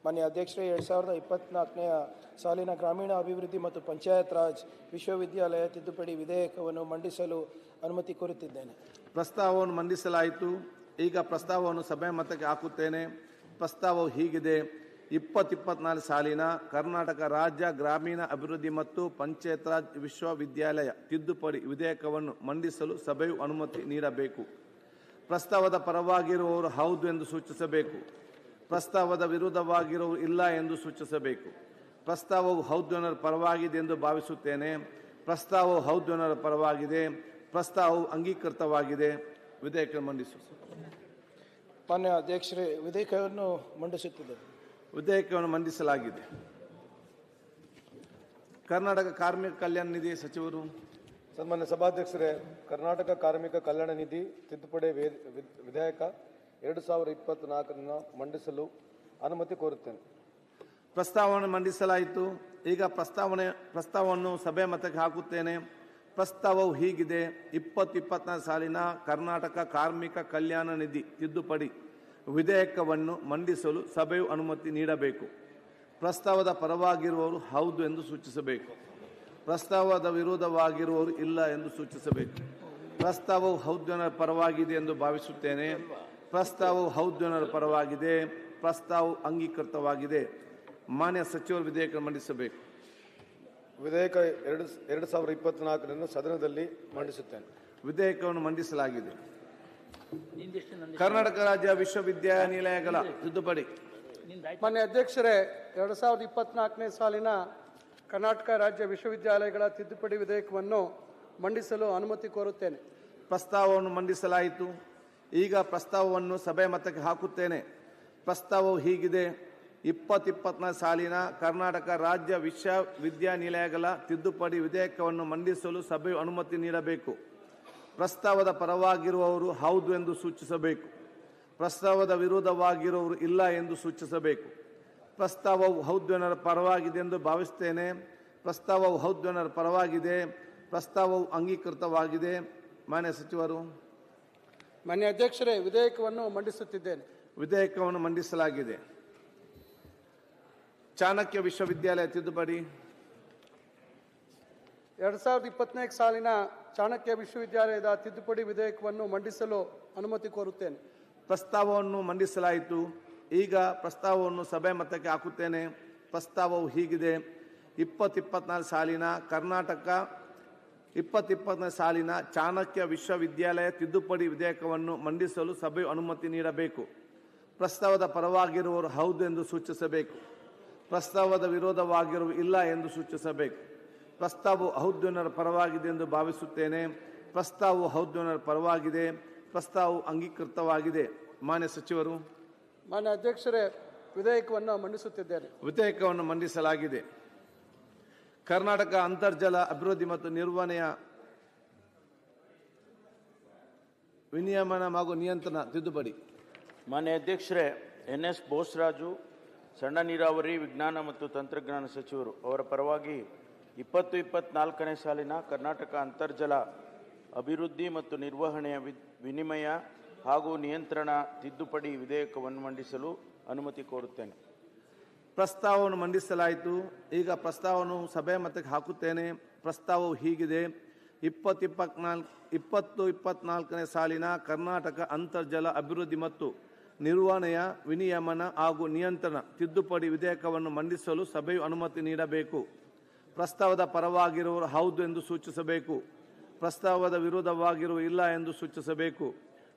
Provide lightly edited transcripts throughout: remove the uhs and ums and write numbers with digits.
ಮಾನ್ಯ ಅಧ್ಯಕ್ಷರೇ, 2024ನೇ ಸಾಲಿನ ಗ್ರಾಮೀಣ ಅಭಿವೃದ್ಧಿ ಮತ್ತು ಪಂಚಾಯತ್ ರಾಜ್ ವಿಶ್ವವಿದ್ಯಾಲಯ ತಿದ್ದುಪಡಿ ವಿಧೇಯಕವನ್ನು ಮಂಡಿಸಲು ಅನುಮತಿ ಕೋರುತ್ತಿದ್ದೇನೆ. ಪ್ರಸ್ತಾವವನ್ನು ಮಂಡಿಸಲಾಯಿತು. ಈಗ ಪ್ರಸ್ತಾವವನ್ನು ಸಭೆ ಮತಕ್ಕೆ ಹಾಕುತ್ತೇನೆ. ಪ್ರಸ್ತಾವವು ಹೀಗಿದೆ: 2024 ಸಾಲಿನ ಕರ್ನಾಟಕ ರಾಜ್ಯ ಗ್ರಾಮೀಣ ಅಭಿವೃದ್ಧಿ ಮತ್ತು ಪಂಚಾಯತ್ ರಾಜ್ ವಿಶ್ವವಿದ್ಯಾಲಯ ತಿದ್ದುಪಡಿ ವಿಧೇಯಕವನ್ನು ಮಂಡಿಸಲು ಸಭೆಯು ಅನುಮತಿ ನೀಡಬೇಕು. ಪ್ರಸ್ತಾವದ ಪರವಾಗಿರುವವರು ಹೌದು ಎಂದು ಸೂಚಿಸಬೇಕು. ಪ್ರಸ್ತಾವದ ವಿರುದ್ಧವಾಗಿರುವವರು ಇಲ್ಲ ಎಂದು ಸೂಚಿಸಬೇಕು. ಪ್ರಸ್ತಾವವು ಹೌದು ಜನರ ಪರವಾಗಿದೆ ಎಂದು ಭಾವಿಸುತ್ತೇನೆ. ಪ್ರಸ್ತಾವವು ಹೌದು ಜನರ ಪರವಾಗಿದೆ. ಪ್ರಸ್ತಾವವು ಅಂಗೀಕೃತವಾಗಿದೆ. ವಿಧೇಯಕ ಮಂಡಿಸು. ಮಾನ್ಯ ಅಧ್ಯಕ್ಷರೇ, ವಿಧೇಯಕವನ್ನು ಮಂಡಿಸುತ್ತಿದೆ. ವಿಧೇಯಕವನ್ನು ಮಂಡಿಸಲಾಗಿದೆ. ಕರ್ನಾಟಕ ಕಾರ್ಮಿಕ ಕಲ್ಯಾಣ ನಿಧಿ ಸಚಿವರು. ಸನ್ಮಾನ್ಯ ಸಭಾಧ್ಯಕ್ಷರೇ, ಕರ್ನಾಟಕ ಕಾರ್ಮಿಕ ಕಲ್ಯಾಣ ನಿಧಿ ತಿದ್ದುಪಡಿ ವಿಧೇಯಕ 2024 ಮಂಡಿಸಲು ಅನುಮತಿ ಕೋರುತ್ತೇನೆ. ಪ್ರಸ್ತಾವವನ್ನು ಮಂಡಿಸಲಾಯಿತು. ಈಗ ಪ್ರಸ್ತಾವವನ್ನು ಸಭೆ ಮತಕ್ಕೆ ಹಾಕುತ್ತೇನೆ. ಪ್ರಸ್ತಾವವು ಹೀಗಿದೆ: 2024 ಸಾಲಿನ ಕರ್ನಾಟಕ ಕಾರ್ಮಿಕ ಕಲ್ಯಾಣ ನಿಧಿ ತಿದ್ದುಪಡಿ ವಿಧೇಯಕವನ್ನು ಮಂಡಿಸಲು ಸಭೆಯು ಅನುಮತಿ ನೀಡಬೇಕು. ಪ್ರಸ್ತಾವದ ಪರವಾಗಿರುವವರು ಹೌದು ಎಂದು ಸೂಚಿಸಬೇಕು. ಪ್ರಸ್ತಾವದ ವಿರೋಧವಾಗಿರುವವರು ಇಲ್ಲ ಎಂದು ಸೂಚಿಸಬೇಕು. ಪ್ರಸ್ತಾವವು ಹೌದು ಜನರ ಪರವಾಗಿದೆ ಎಂದು ಭಾವಿಸುತ್ತೇನೆ. ಪ್ರಸ್ತಾವವು ಹೌದು ಜನರ ಪರವಾಗಿದೆ. ಪ್ರಸ್ತಾವವು ಅಂಗೀಕೃತವಾಗಿದೆ. ಮಾನ್ಯ ಸಚಿವರು ವಿಧೇಯಕ ಮಂಡಿಸಬೇಕು. ವಿಧೇಯಕ 2024 ಸದನದಲ್ಲಿ ಮಂಡಿಸುತ್ತೇನೆ. ವಿಧೇಯಕವನ್ನು ಮಂಡಿಸಲಾಗಿದೆ. ಕರ್ನಾಟಕ ರಾಜ್ಯ ವಿಶ್ವವಿದ್ಯಾನಿಲಯಗಳ ತಿದ್ದುಪಡಿ. ಮಾನ್ಯ ಅಧ್ಯಕ್ಷರೇ, 2024ನೇ ಸಾಲಿನ ಕರ್ನಾಟಕ ರಾಜ್ಯ ವಿಶ್ವವಿದ್ಯಾಲಯಗಳ ತಿದ್ದುಪಡಿ ವಿಧೇಯಕವನ್ನು ಮಂಡಿಸಲು ಅನುಮತಿ ಕೋರುತ್ತೇನೆ. ಪ್ರಸ್ತಾವವನ್ನು ಮಂಡಿಸಲಾಯಿತು. ಈಗ ಪ್ರಸ್ತಾವವನ್ನು ಸಭೆ ಮತಕ್ಕೆ ಹಾಕುತ್ತೇನೆ. ಪ್ರಸ್ತಾವವು ಹೀಗಿದೆ: 2024 ಸಾಲಿನ ಕರ್ನಾಟಕ ರಾಜ್ಯ ವಿಶ್ವವಿದ್ಯಾನಿಲಯಗಳ ತಿದ್ದುಪಡಿ ವಿಧೇಯಕವನ್ನು ಮಂಡಿಸಲು ಸಭೆಯು ಅನುಮತಿ ನೀಡಬೇಕು. ಪ್ರಸ್ತಾವದ ಪರವಾಗಿರುವವರು ಹೌದು ಎಂದು ಸೂಚಿಸಬೇಕು. ಪ್ರಸ್ತಾವದ ವಿರೋಧವಾಗಿರುವವರು ಇಲ್ಲ ಎಂದು ಸೂಚಿಸಬೇಕು. ಪ್ರಸ್ತಾವವು ಹೌದು ಜನರ ಪರವಾಗಿದೆ ಎಂದು ಭಾವಿಸುತ್ತೇನೆ. ಪ್ರಸ್ತಾವವು ಹೌದು ಜನರ ಪರವಾಗಿದೆ. ಪ್ರಸ್ತಾವವು ಅಂಗೀಕೃತವಾಗಿದೆ. ಮಾನ್ಯ ಸಚಿವರು. ಮಾನ್ಯ ಅಧ್ಯಕ್ಷರೇ, ವಿಧೇಯಕವನ್ನು ಮಂಡಿಸುತ್ತಿದ್ದೇನೆ. ವಿಧೇಯಕವನ್ನು ಮಂಡಿಸಲಾಗಿದೆ. ಚಾಣಕ್ಯ ವಿಶ್ವವಿದ್ಯಾಲಯ ತಿದ್ದುಪಡಿ. 2024 ಸಾಲಿನ ಚಾಣಕ್ಯ ವಿಶ್ವವಿದ್ಯಾಲಯದ ತಿದ್ದುಪಡಿ ವಿಧೇಯಕವನ್ನು ಮಂಡಿಸಲು ಅನುಮತಿ ಕೋರುತ್ತೇನೆ. ಪ್ರಸ್ತಾವವನ್ನು ಮಂಡಿಸಲಾಯಿತು. ಈಗ ಪ್ರಸ್ತಾವವನ್ನು ಸಭೆ ಮತಕ್ಕೆ ಹಾಕುತ್ತೇನೆ. ಪ್ರಸ್ತಾವವು ಹೀಗಿದೆ: 2024 ಸಾಲಿನ ಕರ್ನಾಟಕ 2024 ಸಾಲಿನ ಚಾಣಕ್ಯ ವಿಶ್ವವಿದ್ಯಾಲಯ ತಿದ್ದುಪಡಿ ವಿಧೇಯಕವನ್ನು ಮಂಡಿಸಲು ಸಭೆಯು ಅನುಮತಿ ನೀಡಬೇಕು. ಪ್ರಸ್ತಾವದ ಪರವಾಗಿರುವವರು ಹೌದು ಎಂದು ಸೂಚಿಸಬೇಕು. ಪ್ರಸ್ತಾವದ ವಿರೋಧವಾಗಿರುವ ಇಲ್ಲ ಎಂದು ಸೂಚಿಸಬೇಕು. ಪ್ರಸ್ತಾವವು ಹೌದು ಜನರ ಪರವಾಗಿದೆ ಎಂದು ಭಾವಿಸುತ್ತೇನೆ. ಪ್ರಸ್ತಾವವು ಹೌದು ಜನರ ಪರವಾಗಿದೆ. ಪ್ರಸ್ತಾವವು ಅಂಗೀಕೃತವಾಗಿದೆ. ಮಾನ್ಯ ಸಚಿವರು. ಮಾನ್ಯ ಅಧ್ಯಕ್ಷರೇ, ವಿಧೇಯಕವನ್ನು ಮಂಡಿಸುತ್ತಿದ್ದೇನೆ. ವಿಧೇಯಕವನ್ನು ಮಂಡಿಸಲಾಗಿದೆ. ಕರ್ನಾಟಕ ಅಂತರ್ಜಲ ಅಭಿವೃದ್ಧಿ ಮತ್ತು ನಿರ್ವಹಣೆಯ ವಿನಿಯಮನ ಹಾಗೂ ನಿಯಂತ್ರಣ ತಿದ್ದುಪಡಿ. ಮಾನ್ಯ ಅಧ್ಯಕ್ಷರೇ, NS ಬೋಸರಾಜು ಸಣ್ಣ ನೀರಾವರಿ ವಿಜ್ಞಾನ ಮತ್ತು ತಂತ್ರಜ್ಞಾನ ಸಚಿವರು ಅವರ ಪರವಾಗಿ 2024ನೇ ಸಾಲಿನ ಕರ್ನಾಟಕ ಅಂತರ್ಜಲ ಅಭಿವೃದ್ಧಿ ಮತ್ತು ನಿರ್ವಹಣೆಯ ವಿನಿಮಯ ಹಾಗೂ ನಿಯಂತ್ರಣ ತಿದ್ದುಪಡಿ ವಿಧೇಯಕವನ್ನು ಮಂಡಿಸಲು ಅನುಮತಿ ಕೋರುತ್ತೇನೆ. ಪ್ರಸ್ತಾವವನ್ನು ಮಂಡಿಸಲಾಯಿತು. ಈಗ ಪ್ರಸ್ತಾವವನ್ನು ಸಭೆ ಮತಕ್ಕೆ ಹಾಕುತ್ತೇನೆ. ಪ್ರಸ್ತಾವವು ಹೀಗಿದೆ: 2024ನೇ ಸಾಲಿನ ಕರ್ನಾಟಕ ಅಂತರ್ಜಲ ಅಭಿವೃದ್ಧಿ ಮತ್ತು ನಿರ್ವಹಣೆಯ ವಿನಿಯಮನ ಹಾಗೂ ನಿಯಂತ್ರಣ ತಿದ್ದುಪಡಿ ವಿಧೇಯಕವನ್ನು ಮಂಡಿಸಲು ಸಭೆಯು ಅನುಮತಿ ನೀಡಬೇಕು. ಪ್ರಸ್ತಾವದ ಪರವಾಗಿರುವವರು ಹೌದು ಎಂದು ಸೂಚಿಸಬೇಕು. ಪ್ರಸ್ತಾವದ ವಿರೋಧವಾಗಿರುವ ಇಲ್ಲ ಎಂದು ಸೂಚಿಸಬೇಕು.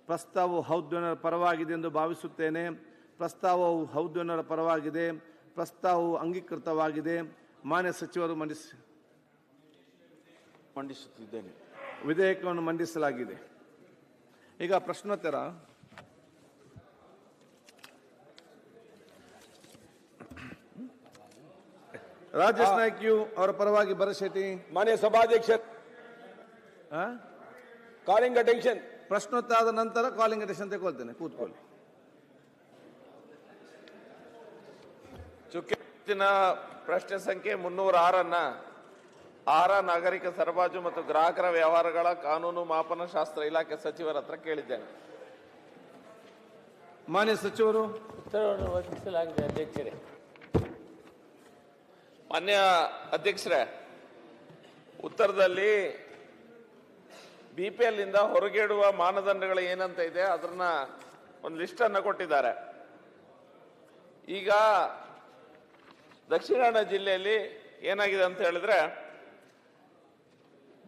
ಪ್ರಸ್ತಾವವು ಹೌದು ಜನರ ಪರವಾಗಿದೆ ಎಂದು ಭಾವಿಸುತ್ತೇನೆ. ಪ್ರಸ್ತಾವವು ಹೌದು ಜನರ ಪರವಾಗಿದೆ. ಪ್ರಸ್ತಾವವು ಅಂಗೀಕೃತವಾಗಿದೆ. ಮಾನ್ಯ ಸಚಿವರು ಮಂಡಿಸುತ್ತಿದ್ದೇನೆ. ವಿಧೇಯಕವನ್ನು ಮಂಡಿಸಲಾಗಿದೆ. ಈಗ ಪ್ರಶ್ನೋತ್ತರ. ರಾಜೇಶ್ ನಾಯ್ಕ್ ಅವರ ಪರವಾಗಿ ಭರಶೆಟ್ಟಿ. ಮಾನ್ಯ ಸಭಾಧ್ಯಕ್ಷ, ಕಾಲಿಂಗ್ ಅಟೆನ್ಷನ್. ಪ್ರಶ್ನೋತ್ತರದ ನಂತರ ಕಾಲಿಂಗ್ ಅಟೆನ್ಷನ್ ತಗೊಳ್ತೇನೆ. ಕೂತ್ಕೊಳ್ಳಿ. ಚುಕ್ಕಿನ ಪ್ರಶ್ನೆ ಸಂಖ್ಯೆ 306 ಆಹಾರ ನಾಗರಿಕ ಸರಬರಾಜು ಮತ್ತು ಗ್ರಾಹಕರ ವ್ಯವಹಾರಗಳ ಕಾನೂನು ಮಾಪನ ಶಾಸ್ತ್ರ ಇಲಾಖೆ ಸಚಿವರ ಹತ್ರ ಕೇಳಿದ್ದೇನೆ. ಮಾನ್ಯ ಸಚಿವರು. ಉತ್ತರವನ್ನು ಒದಗಿಸಲಾಗಿದೆ ಅಧ್ಯಕ್ಷರೇ. ಮಾನ್ಯ ಅಧ್ಯಕ್ಷರೇ, ಉತ್ತರದಲ್ಲಿ BPL ಇಂದ ಹೊರಗಿಡುವ ಮಾನದಂಡಗಳು ಏನಂತ ಇದೆ ಅದನ್ನ ಒಂದು ಲಿಸ್ಟ್ ಅನ್ನು ಕೊಟ್ಟಿದ್ದಾರೆ. ಈಗ ದಕ್ಷಿಣ ಕನ್ನಡ ಜಿಲ್ಲೆಯಲ್ಲಿ ಏನಾಗಿದೆ ಅಂತ ಹೇಳಿದ್ರೆ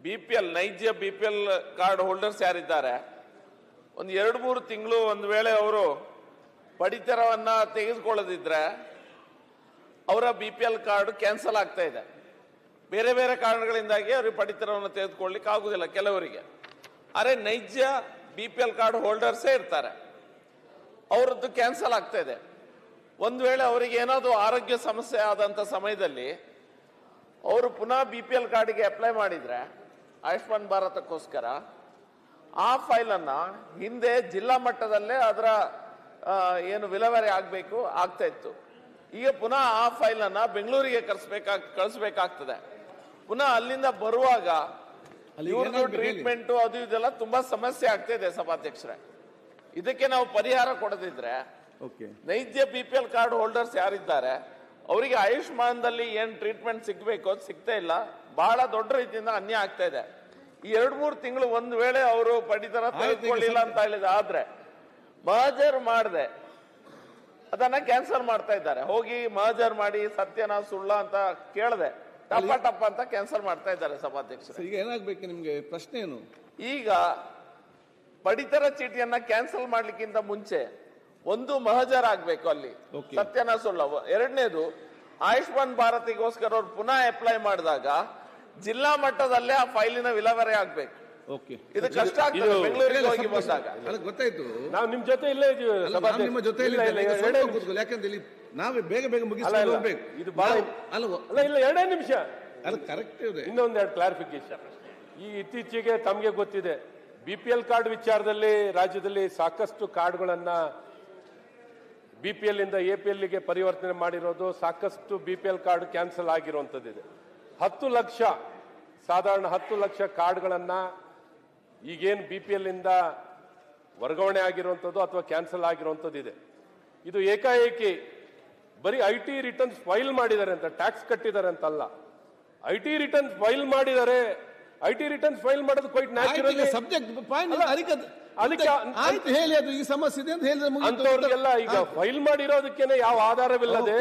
BPL ನೈಜ BPL ಕಾರ್ಡ್ ಹೋಲ್ಡರ್ಸ್ ಯಾರಿದ್ದಾರೆ, ಒಂದು 2-3 ತಿಂಗಳು ಒಂದು ವೇಳೆ ಅವರು ಪಡಿತರವನ್ನ ತೆಗೆದುಕೊಳ್ಳದಿದ್ರೆ ಅವರ BPL ಕಾರ್ಡ್ ಕ್ಯಾನ್ಸಲ್ ಆಗ್ತಾ ಇದೆ. ಬೇರೆ ಬೇರೆ ಕಾರಣಗಳಿಂದಾಗಿ ಅವ್ರಿಗೆ ಪಡಿತರವನ್ನು ತೆಗೆದುಕೊಳ್ಳಿಕ್ಕೆ ಆಗುದಿಲ್ಲ ಕೆಲವರಿಗೆ. ಆದರೆ ನೈಜ BPL ಕಾರ್ಡ್ ಹೋಲ್ಡರ್ಸೇ ಇರ್ತಾರೆ, ಅವರದ್ದು ಕ್ಯಾನ್ಸಲ್ ಆಗ್ತಾ ಇದೆ. ಒಂದು ವೇಳೆ ಅವರಿಗೆ ಏನಾದರೂ ಆರೋಗ್ಯ ಸಮಸ್ಯೆ ಆದಂತ ಸಮಯದಲ್ಲಿ ಅವರು ಪುನಃ BPL ಕಾರ್ಡಿಗೆ ಅಪ್ಲೈ ಮಾಡಿದ್ರೆ ಆಯುಷ್ಮಾನ್ ಭಾರತಕ್ಕೋಸ್ಕರ ಆ ಫೈಲ್ ಅನ್ನ ಹಿಂದೆ ಜಿಲ್ಲಾ ಮಟ್ಟದಲ್ಲೇ ಅದರ ಏನು ವಿಲೇವಾರಿ ಆಗ್ಬೇಕು ಆಗ್ತಾ ಇತ್ತು. ಈಗ ಪುನಃ ಆ ಫೈಲ್ ಅನ್ನ ಬೆಂಗಳೂರಿಗೆ ಕಳಿಸ್ಬೇಕಾಗ್ತದೆ. ಪುನಃ ಅಲ್ಲಿಂದ ಬರುವಾಗ ಇವ್ರದ್ದು ಟ್ರೀಟ್ಮೆಂಟ್ ಅದು ಇದೆಲ್ಲ ತುಂಬಾ ಸಮಸ್ಯೆ ಆಗ್ತಾ ಇದೆ ಸಭಾಧ್ಯಕ್ಷರೇ. ಇದಕ್ಕೆ ನಾವು ಪರಿಹಾರ ಕೊಡದಿದ್ರೆ ನೈಜ BPL ಕಾರ್ಡ್ ಹೋಲ್ಡರ್ಸ್ ಯಾರಿದ್ದಾರೆ ಅವರಿಗೆ ಆಯುಷ್ಮಾನ್ದಲ್ಲಿ ಏನ್ ಟ್ರೀಟ್ಮೆಂಟ್ ಸಿಗ್ಬೇಕು ಅದು ಸಿಗ್ತಾ ಇಲ್ಲ. ಬಹಳ ದೊಡ್ಡ ರೀತಿಯಿಂದ ಅನ್ಯಾಯ ಆಗ್ತಾ ಇದೆ. ಈ 2-3 ತಿಂಗಳು ಒಂದು ವೇಳೆ ಅವರು ಪಡಿತರ ತೆಗೆದುಕೊಳ್ಳಿಲ್ಲ ಅಂತ ಹೇಳಿದ ಆದ್ರೆ ಮಹಜರ್ ಮಾಡದೆ ಅದನ್ನ ಕ್ಯಾನ್ಸಲ್ ಮಾಡ್ತಾ ಇದ್ದಾರೆ. ಹೋಗಿ ಮಹಜರ್ ಮಾಡಿ ಸತ್ಯನ ಸುಳ್ಳ ಅಂತ ಕೇಳದೆ ಟಪ್ಪ ಅಂತ ಕ್ಯಾನ್ಸಲ್ ಮಾಡ್ತಾ ಇದ್ದಾರೆ ಸಭಾಧ್ಯಕ್ಷರು. ಈಗ ಏನಾಗ್ಬೇಕು ನಿಮ್ಗೆ ಪ್ರಶ್ನೆ ಏನು? ಈಗ ಪಡಿತರ ಚೀಟಿಯನ್ನ ಕ್ಯಾನ್ಸಲ್ ಮಾಡ್ಲಿಕ್ಕಿಂತ ಮುಂಚೆ ಒಂದು ಮಹಜರ್ ಆಗ್ಬೇಕು ಅಲ್ಲಿ ಸತ್ಯನ ಸುಳ್ಳ. ಎರಡನೇದು ಆಯುಷ್ಮಾನ್ ಭಾರತಿಗೋಸ್ಕರ ಅವ್ರು ಪುನಃ ಅಪ್ಲೈ ಮಾಡಿದಾಗ ಜಿಲ್ಲಾ ಮಟ್ಟದಲ್ಲೇ ಆ ಫೈಲಿನ ವಿಲೇವಾರಿ ಆಗ್ಬೇಕು. ಇದು ಕಷ್ಟ ಆಗ್ತದೆ ಬೆಂಗಳೂರಿಗೆ ಹೋಗಿ ಬಂದಾಗ. ಗೊತ್ತಾಯ್ತು, ನಾವು ನಿಮ್ ಜೊತೆ ಇಲ್ಲೇ ಇದೀವಿ, ನಿಮ್ಮ ಜೊತೆ ಯಾಕಂದ್ರೆ ಇಲ್ಲಿ ನಾವೇ ಬೇಗ ಮುಗಿಸ್ಕೊಂಡು ಹೋಗ್ಬೇಕು. ಇದು ಬಹಳ ಇಲ್ಲ 2 ನಿಮಿಷ ಅದು ಕರೆಕ್ಟ್ ಇದೆ. ಇನ್ನೊಂದೆರಡು ಕ್ಲಾರಿಫಿಕೇಶನ್. ಈ ಇತ್ತೀಚೆಗೆ ತಮಗೆ ಗೊತ್ತಿದೆ BPL ಕಾರ್ಡ್ ವಿಚಾರದಲ್ಲಿ ರಾಜ್ಯದಲ್ಲಿ ಸಾಕಷ್ಟು ಕಾರ್ಡ್ಗಳನ್ನ BPL ಇಂದ APL ಗೆ ಪರಿವರ್ತನೆ ಮಾಡಿರೋದು, ಸಾಕಷ್ಟು BPL ಕಾರ್ಡ್ ಕ್ಯಾನ್ಸಲ್ ಆಗಿರುವಂತದ್ದಿದೆ. 10 ಲಕ್ಷ ಸಾಧಾರಣ 10 ಲಕ್ಷ ಕಾರ್ಡ್ಗಳನ್ನ ಈಗೇನು BPL ಇಂದ ವರ್ಗಾವಣೆ ಆಗಿರುವಂಥದ್ದು ಅಥವಾ ಕ್ಯಾನ್ಸಲ್ ಆಗಿರುವಂಥದ್ದು ಇದೆ. ಇದು ಏಕಾಏಕಿ ಬರೀ IT ರಿಟರ್ನ್ಸ್ ಫೈಲ್ ಮಾಡಿದ್ದಾರೆ ಅಂತ, ಟ್ಯಾಕ್ಸ್ ಕಟ್ಟಿದ್ದಾರೆ ಅಂತಲ್ಲ, IT ರಿಟರ್ನ್ಸ್ ಫೈಲ್ ಮಾಡಿದ್ದಾರೆ. IT ರಿಟರ್ನ್ಸ್ ಫೈಲ್ ಮಾಡೋದು ಕ್ವೈಟ್ ನ್ಯಾಚುರಲ್ ಸಬ್ಜೆಕ್ಟ್ ಹೇಳಿ, ಅದು ಈ ಸಮಸ್ಯೆ ಇದೆ ಅಂತ ಹೇಳಿದ್ರೆ ಅಂತವ್ರಿಗೆಲ್ಲ ಈಗ ಫೈಲ್ ಮಾಡಿರೋದಕ್ಕೇನೆ ಯಾವ ಆಧಾರವಿಲ್ಲದೆ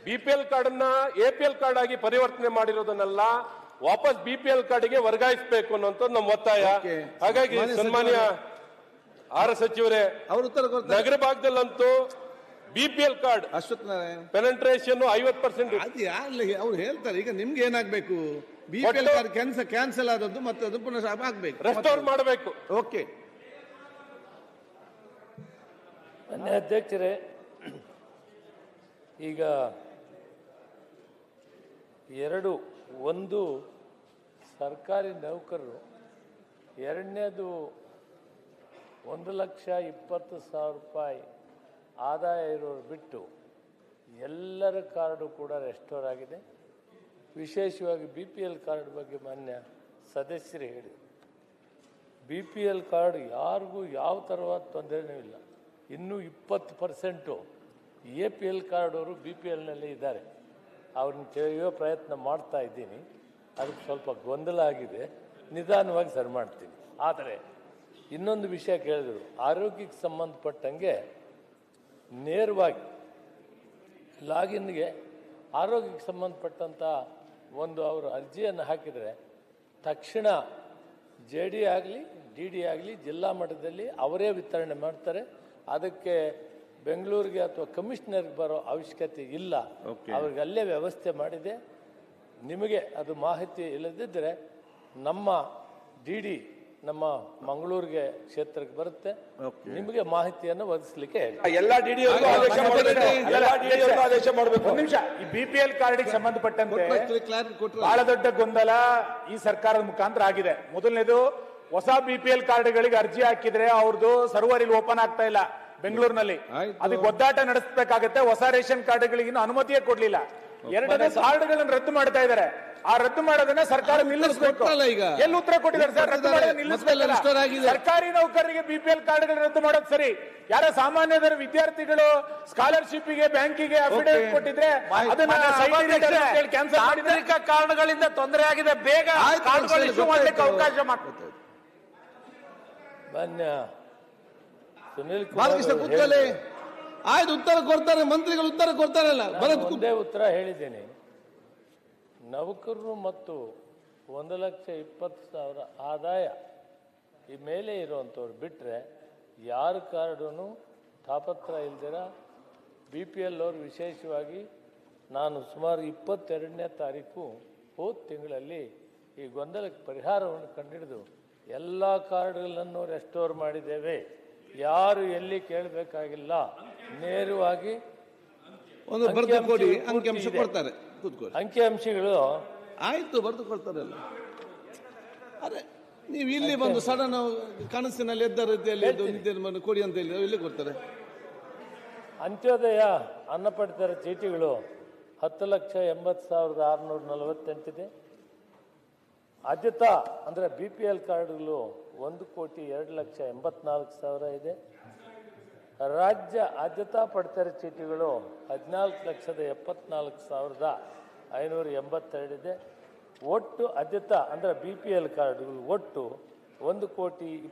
BPL ಕಾರ್ಡ್ ಅನ್ನ APL ಕಾರ್ಡ್ ಆಗಿ ಪರಿವರ್ತನೆ ಮಾಡಿರೋದನ್ನೆಲ್ಲ ವಾಪಸ್ BPL ಕಾರ್ಡ್ಗೆ ವರ್ಗಾಯಿಸಬೇಕು ಅನ್ನೋಂಥದ್ದು ನಮ್ಮ ಒತ್ತಾಯ. ಹಾಗಾಗಿ ಸನ್ಮಾನ್ಯ ಆಹಾರ ಸಚಿವರೇ, ಅವರು ಉತ್ತರ ಕೊಡ್ತಾರೆ. ನಗರ ಭಾಗದಲ್ಲಂತೂ BPL ಕಾರ್ಡ್ ಪೆನೆಂಟ್ರೇಷನ್ 50%. ಅವ್ರು ಹೇಳ್ತಾರೆ. ಈಗ ನಿಮ್ಗೆ ಏನಾಗ್ಬೇಕು? BPL ಕಾರ್ಡ್ ಕ್ಯಾನ್ಸಲ್ ಆದದ್ದು ಮತ್ತೆ ಅದು ಪುನಃ ಆಗ್ಬೇಕು, ರೆಸ್ಟೋರ್ ಮಾಡಬೇಕು. ಓಕೆ. ಮಾನ್ಯ ಅಧ್ಯಕ್ಷರೇ, ಈಗ ಒಂದು ಸರ್ಕಾರಿ ನೌಕರರು, ಎರಡನೇದು 1,20,000 ರೂಪಾಯಿ ಆದಾಯ ಇರೋರು ಬಿಟ್ಟು ಎಲ್ಲರ ಕಾರ್ಡು ಕೂಡ ರೆಸ್ಟೋರ್ ಆಗಿದೆ. ವಿಶೇಷವಾಗಿ BPL ಕಾರ್ಡ್ ಬಗ್ಗೆ ಮಾನ್ಯ ಸದಸ್ಯರು ಹೇಳಿ, BPL ಕಾರ್ಡ್ ಯಾರಿಗೂ ಯಾವ ಥರವಾದ ತೊಂದರೆನೂ ಇಲ್ಲ. ಇನ್ನೂ 20% APL ಕಾರ್ಡ್ ಅವರು BPLನಲ್ಲಿ ಇದ್ದಾರೆ. ಅವ್ರನ್ನ ಕೇಳೋ ಪ್ರಯತ್ನ ಮಾಡ್ತಾ ಇದ್ದೀನಿ. ಅದಕ್ಕೆ ಸ್ವಲ್ಪ ಗೊಂದಲ ಆಗಿದೆ, ನಿಧಾನವಾಗಿ ಸರಿ ಮಾಡ್ತೀನಿ. ಆದರೆ ಇನ್ನೊಂದು ವಿಷಯ ಕೇಳಿದ್ರು, ಆರೋಗ್ಯಕ್ಕೆ ಸಂಬಂಧಪಟ್ಟಂಗೆ ನೇರವಾಗಿ ಲಾಗಿನ್ಗೆ ಆರೋಗ್ಯಕ್ಕೆ ಸಂಬಂಧಪಟ್ಟಂಥ ಒಂದು ಅವರು ಅರ್ಜಿಯನ್ನು ಹಾಕಿದರೆ ತಕ್ಷಣ JD ಆಗಲಿ DD ಆಗಲಿ ಜಿಲ್ಲಾ ಮಟ್ಟದಲ್ಲಿ ಅವರೇ ವಿತರಣೆ ಮಾಡ್ತಾರೆ. ಅದಕ್ಕೆ ಬೆಂಗಳೂರಿಗೆ ಅಥವಾ ಕಮಿಷನರ್ಗೆ ಬರೋ ಅವಶ್ಯಕತೆ ಇಲ್ಲ. ಅವ್ರಿಗೆ ಅಲ್ಲೇ ವ್ಯವಸ್ಥೆ ಮಾಡಿದೆ. ನಿಮಗೆ ಅದು ಮಾಹಿತಿ ಇಲ್ಲದಿದ್ದರೆ ನಮ್ಮ DD ನಮ್ಮ ಮಂಗಳೂರಿಗೆ ಕ್ಷೇತ್ರಕ್ಕೆ ಬರುತ್ತೆ, ನಿಮಗೆ ಮಾಹಿತಿಯನ್ನು ಒದಗಿಸಲಿಕ್ಕೆ ಎಲ್ಲ DD ಆದೇಶ ಮಾಡಬೇಕು. ಒಂದು ನಿಮಿಷ, ಈ BPL ಕಾರ್ಡಿಗೆ ಸಂಬಂಧಪಟ್ಟಂತೆ ಬಹಳ ದೊಡ್ಡ ಗೊಂದಲ ಈ ಸರ್ಕಾರದ ಮುಖಾಂತರ ಆಗಿದೆ. ಮೊದಲನೇದು, ಹೊಸ BPL ಕಾರ್ಡ್ಗಳಿಗೆ ಅರ್ಜಿ ಹಾಕಿದ್ರೆ ಅವ್ರದ್ದು ಸರ್ವರ್ ಇಲ್ಲಿ ಓಪನ್ ಆಗ್ತಾ ಇಲ್ಲ ಬೆಂಗಳೂರಿನಲ್ಲಿ. ಅದಕ್ಕೆ ಒದ್ದಾಟ ನಡೆಸಬೇಕಾಗತ್ತೆ. ಹೊಸ ರೇಷನ್ ಕಾರ್ಡ್ಗಳಿಗೆ ಅನುಮತಿಯೇ ಕೊಡ್ಲಿಲ್ಲ. ಎರಡನೇ ಕಾರ್ಡ್ಗಳನ್ನು ರದ್ದು ಮಾಡ್ತಾ ಇದ್ದಾರೆ. ಆ ರದ್ದು ಮಾಡೋದನ್ನ ಸರ್ಕಾರ ನಿಲ್ಲಿಸಬೇಕು. ಕೊಟ್ಟಲ್ಲ ಈಗ. ಎಲ್ಲಿ ಉತ್ತರ ಕೊಟ್ಟಿದ್ದಾರೆ ಸರ್? ರದ್ದು ಮಾಡೋದನ್ನ ಮತ್ತೆಲ್ಲ restore ಆಗಿದೆ. ನಿಲ್ಲಿಸಬೇಕು. ಸರ್ಕಾರಿ ನೌಕರರಿಗೆ ಬಿಪಿಎಲ್ ಕಾರ್ಡ್ಗಳು ರದ್ದು ಮಾಡೋದು ಸರಿ. ಯಾರ ಸಾಮಾನ್ಯದರ ವಿದ್ಯಾರ್ಥಿಗಳು ಸ್ಕಾಲರ್ಶಿಪ್ಗೆ ಬ್ಯಾಂಕಿಗೆ ಅಫಿಡೇವಿಟ್ ಕೊಟ್ಟಿದ್ರೆ ಅದನ್ನ ಕ್ಯಾನ್ಸಲ್ ಮಾಡಿದ್ರೆ ಕಾರಣಗಳಿಂದ ತೊಂದರೆ ಆಗಿದೆ. ಬೇಗ ಕಾರ್ಡ್ಗಳು ಇಶ್ಯೂ ಮಾಡ್ಲಿಕ್ಕೆ ಅವಕಾಶ ಮಾಡ್ಕೊಡ್ತೇವೆ. ಮಾನ್ಯ ಸುನಿಲ್ ಬಾಲಕೃಷ್ಣ ಕೂತ್ಕೊಳ್ಳಿ. ಆಯ್ತು, ಉತ್ತರ ಕೊಡ್ತಾರೆ ಮಂತ್ರಿಗಳು, ಉತ್ತರ ಕೊಡ್ತಾರಲ್ಲ. ಒಂದೇ ಉತ್ತರ ಹೇಳಿದ್ದೇನೆ. ನೌಕರರು ಮತ್ತು 1,20,000 ಆದಾಯ ಈ ಮೇಲೆ ಇರುವಂಥವ್ರು ಬಿಟ್ಟರೆ ಯಾರ ಕಾರ್ಡೂ ತಾಪತ್ರ ಇಲ್ದಿರ BPL ಅವರು ವಿಶೇಷವಾಗಿ ನಾನು ಸುಮಾರು 22ನೇ ತಾರೀಕು ಹೋದ ತಿಂಗಳಲ್ಲಿ ಈ ಗೊಂದಲಕ್ಕೆ ಪರಿಹಾರವನ್ನು ಕಂಡುಹಿಡಿದು ಎಲ್ಲ ಕಾರ್ಡ್ಗಳನ್ನು ರೆಸ್ಟೋರ್ ಮಾಡಿದ್ದೇವೆ. ಯಾರು ಎಲ್ಲಿ ಕೇಳಬೇಕಾಗಿಲ್ಲ, ನೇರವಾಗಿ ಒಂದು ಬರೆದು ಕೊಡಿ, ಅಂಕಿಅಂಶ ಕೊಡ್ತಾರೆ. ಕೂತ್ಕೊಳ್ಳಿ. ಅಂಕಿಅಂಶಗಳು ಆಯ್ತು, ಬರೆದು ಕೊಡ್ತಾರಲ್ಲ. ಅದೇ ನೀವು ಇಲ್ಲಿ ಬಂದು ಸಡನ್ ಕನಸಿನಲ್ಲಿ ಎದ್ದ ರೀತಿಯಲ್ಲಿ ಕೊಡಿ ಅಂತ ಹೇಳಿ ಇಲ್ಲಿ ಕೊಡ್ತಾರೆ. ಅಂತ್ಯೋದಯ ಅನ್ನಪಡಿತರ ಚೀಟಿಗಳು 10,80,648 ಇದೆ. ಆದ್ಯತಾ ಅಂದರೆ BPL ಕಾರ್ಡ್ಗಳು 1,02,84,000 ಇದೆ. ರಾಜ್ಯ ಆದ್ಯತಾ ಪಡಿತರ ಚೀಟಿಗಳು 14,74,582 ಇದೆ. ಒಟ್ಟು ಆದ್ಯತಾ ಅಂದರೆ BPL ಕಾರ್ಡ್ಗಳು ಒಟ್ಟು 1,20,000